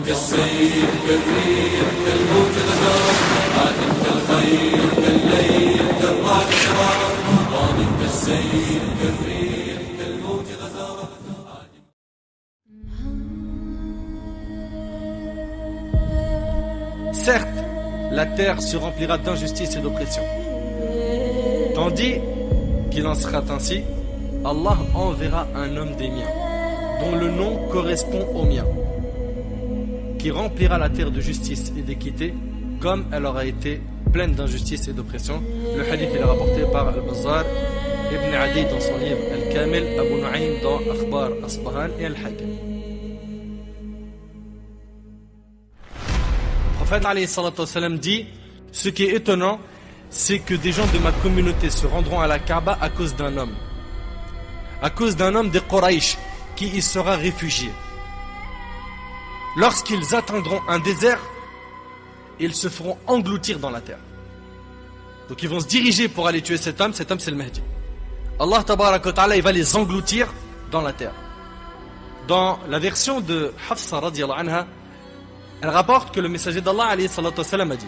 كالسيف كالريح كالموج غزارة عادم كالخيل كالليل كالرعد شرارة ضامن كالسيف كالريح كالموج غزارة. Certes, la terre se remplira d'injustice et d'oppression. Tandis qu'il en sera ainsi, Allah enverra un homme des miens, dont le nom correspond au mien, qui remplira la terre de justice et d'équité, comme elle aura été pleine d'injustice et d'oppression. Le hadith est rapporté par Al-Bazzar, Ibn Adi dans son livre Al-Kamil, Abu Nu'aym dans Akhbar Asbahan et Al-Hakim. Le prophète alayhi salatu wassalam dit: ce qui est étonnant, c'est que des gens de ma communauté se rendront à la Kaaba à cause d'un homme. À cause d'un homme des Quraysh qui y sera réfugié. Lorsqu'ils atteindront un désert, ils se feront engloutir dans la terre. Donc ils vont se diriger pour aller tuer cet homme c'est le Mahdi. Allah tabaraka wa ta'ala, il va les engloutir dans la terre. Dans la version de Hafsa radiyallahu anha, elle rapporte que le messager d'Allah alayhi salatu wassalam a dit: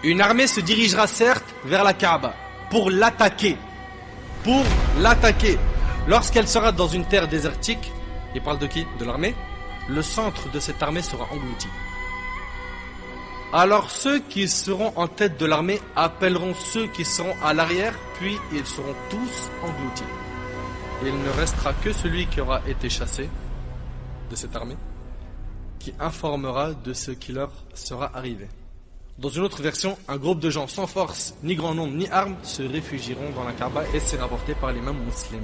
une armée se dirigera certes vers la Kaaba pour l'attaquer. Pour l'attaquer. Lorsqu'elle sera dans une terre désertique, il parle de qui? De l'armée. Le centre de cette armée sera englouti. Alors ceux qui seront en tête de l'armée appelleront ceux qui seront à l'arrière, puis ils seront tous engloutis. Et il ne restera que celui qui aura été chassé de cette armée, qui informera de ce qui leur sera arrivé. Dans une autre version, un groupe de gens sans force, ni grand nombre, ni armes, se réfugieront dans la Kaaba, et c'est rapporté par l'imam Muslim.